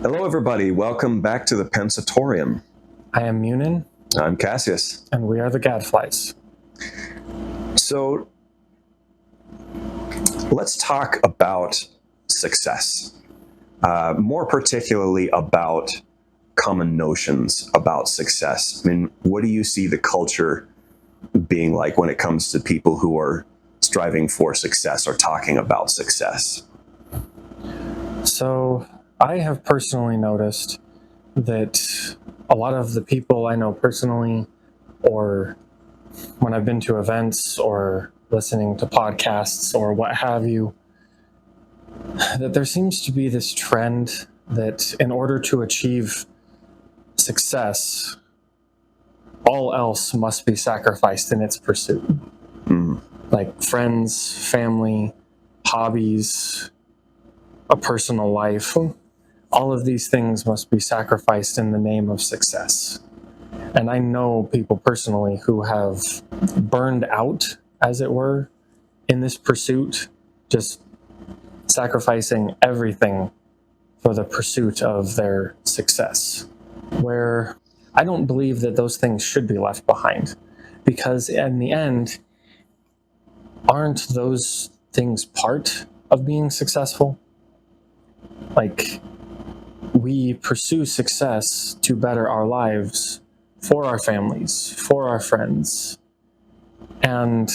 Hello, everybody. Welcome back to the Pensatorium. I am Muninn. I'm Cassius. And we are the Gadflies. So, let's talk about success. More particularly about common notions about success. I mean, what do you see the culture being like when it comes to people who are striving for success or talking about success? So, I have personally noticed that a lot of the people I know personally, or when I've been to events or listening to podcasts or what have you, that there seems to be this trend that in order to achieve success, all else must be sacrificed in its pursuit. Like friends, family, hobbies, a personal life. All of these things must be sacrificed in the name of success. And I know people personally who have burned out, as it were, in this pursuit, just sacrificing everything for the pursuit of their success. Where I don't believe that those things should be left behind. Because in the end, aren't those things part of being successful? Like, we pursue success to better our lives, for our families, for our friends. And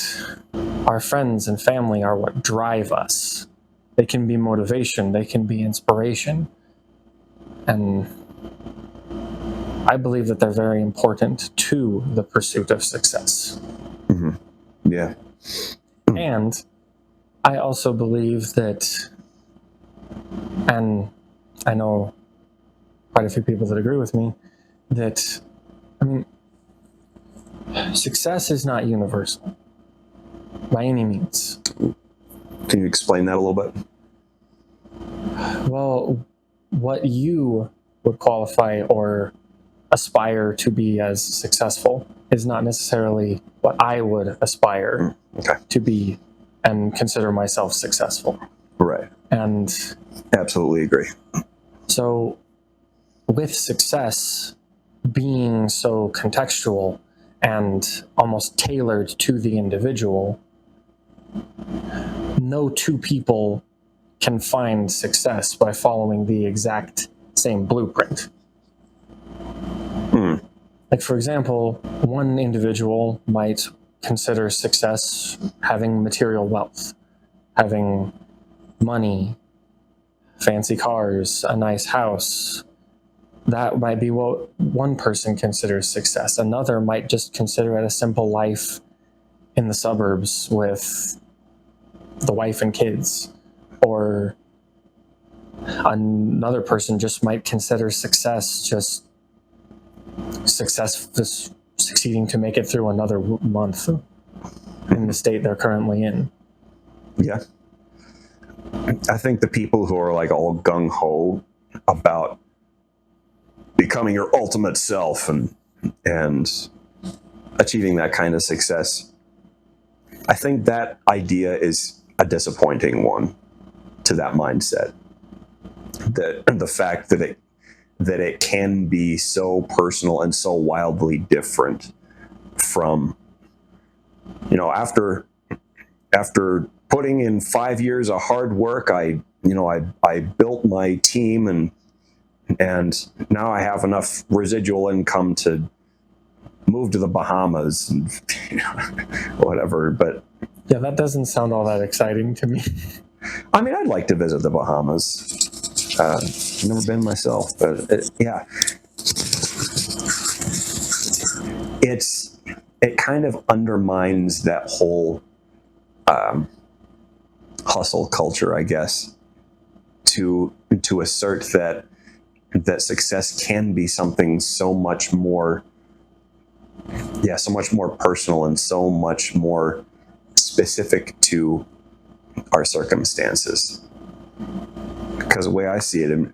our friends and family are what drive us. They can be motivation, they can be inspiration. And I believe that they're very important to the pursuit of success. Mm-hmm. Yeah. And I also believe that, and I know quite a few people that agree with me, that, success is not universal by any means. Can you explain that a little bit? Well, what you would qualify or aspire to be as successful is not necessarily what I would aspire to be and consider myself successful. Right. And absolutely agree. So with success being so contextual and almost tailored to the individual, no two people can find success by following the exact same blueprint. Like, for example, one individual might consider success having material wealth, having money, fancy cars, a nice house. That might be what one person considers success. Another might just consider it a simple life in the suburbs with the wife and kids. Or another person just might consider success just succeeding to make it through another month in the state they're currently in. Yeah. I think the people who are like all gung-ho about becoming your ultimate self and achieving that kind of success, I think that idea is a disappointing one to that mindset. The fact that it can be so personal and so wildly different from, after putting in 5 years of hard work, I built my team and now I have enough residual income to move to the Bahamas and whatever. But yeah, that doesn't sound all that exciting to me. I mean, I'd like to visit the Bahamas. Never been myself, but it kind of undermines that whole hustle culture, I guess, to assert that success can be something so much more personal and so much more specific to our circumstances. Because the way I see it,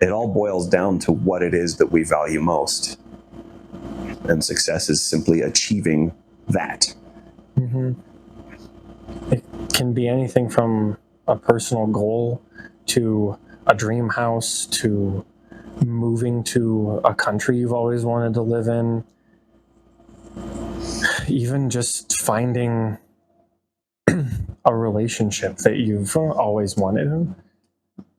it all boils down to what it is that we value most. And success is simply achieving that. Mm-hmm. It can be anything from a personal goal to a dream house to moving to a country you've always wanted to live in, even just finding a relationship that you've always wanted.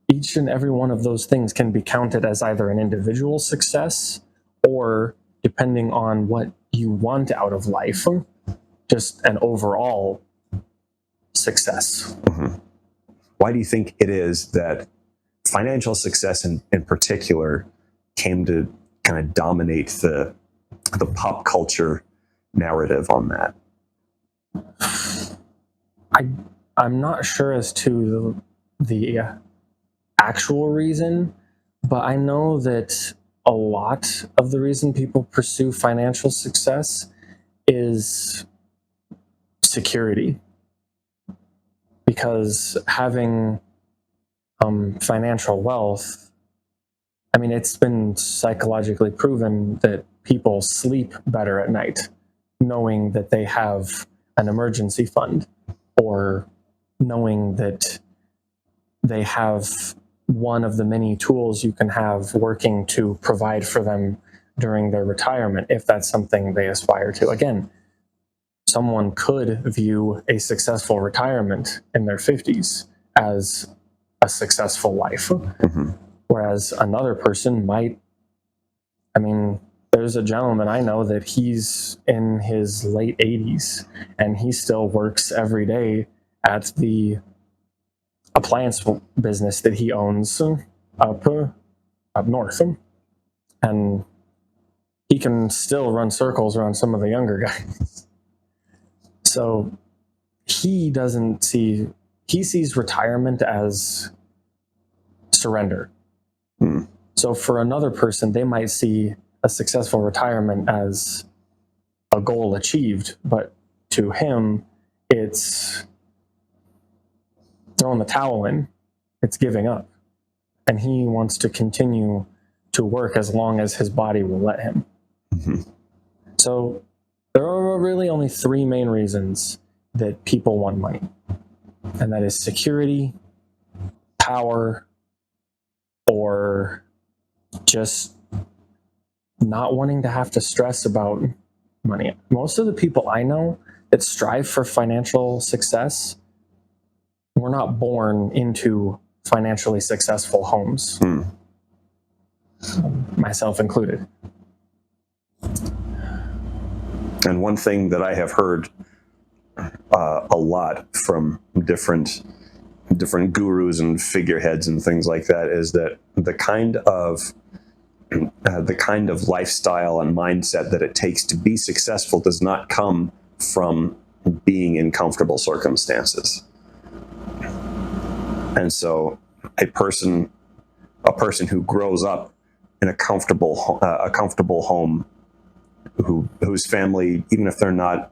Each and every one of those things can be counted as either an individual success or, depending on what you want out of life, just an overall success. Mm-hmm. Why do you think it is that financial success in particular came to kind of dominate the pop culture narrative on that? I'm not sure as to the actual reason, but I know that a lot of the reason people pursue financial success is security. Because having financial wealth, I mean, it's been psychologically proven that people sleep better at night, knowing that they have an emergency fund, or knowing that they have one of the many tools you can have working to provide for them during their retirement, if that's something they aspire to. Again, someone could view a successful retirement in their 50s as a successful life, Mm-hmm. whereas another person might, I mean, there's a gentleman I know that he's in his late 80s and he still works every day at the appliance business that he owns up north, and he can still run circles around some of the younger guys. So he sees retirement as surrender. So for another person, they might see a successful retirement as a goal achieved, but to him, it's throwing the towel in, it's giving up. And he wants to continue to work as long as his body will let him. Mm-hmm. So there are really only three main reasons that people want money, and that is security, power, or just not wanting to have to stress about money. Most of the people I know that strive for financial success were not born into financially successful homes, myself included. And one thing that I have heard a lot from different gurus and figureheads and things like that is that the kind of lifestyle and mindset that it takes to be successful does not come from being in comfortable circumstances. And so a person who grows up in a comfortable home, whose family, even if they're not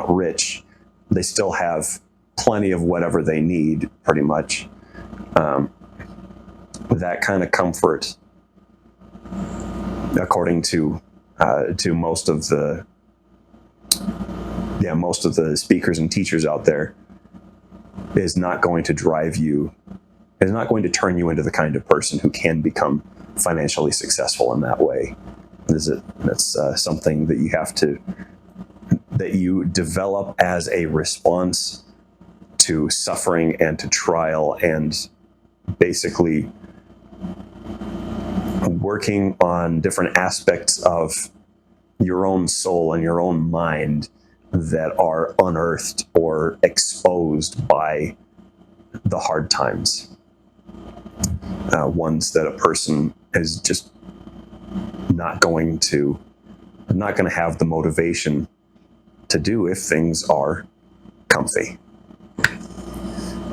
rich, they still have plenty of whatever they need, pretty much. That kind of comfort, according to most of the speakers and teachers out there, is not going to turn you into the kind of person who can become financially successful in that way. That's something that you develop as a response to suffering and to trial, and basically working on different aspects of your own soul and your own mind that are unearthed or exposed by the hard times. Ones that a person is just not going to have the motivation to do if things are comfy.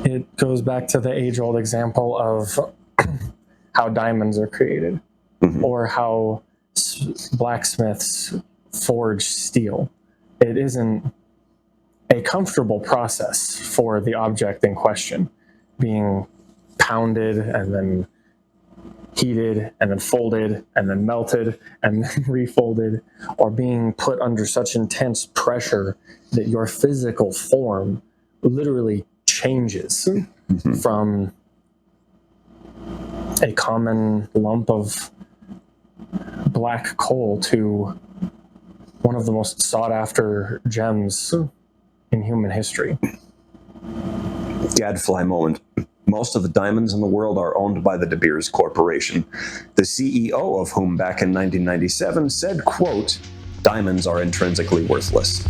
It goes back to the age-old example of how diamonds are created, or how blacksmiths forge steel. It isn't a comfortable process for the object in question, being pounded and then heated and then folded and then melted and then refolded, or being put under such intense pressure that your physical form literally changes from a common lump of black coal to one of the most sought after gems in human history. Gadfly moment. Most of the diamonds in the world are owned by the De Beers Corporation, the CEO of whom back in 1997 said, quote, "Diamonds are intrinsically worthless."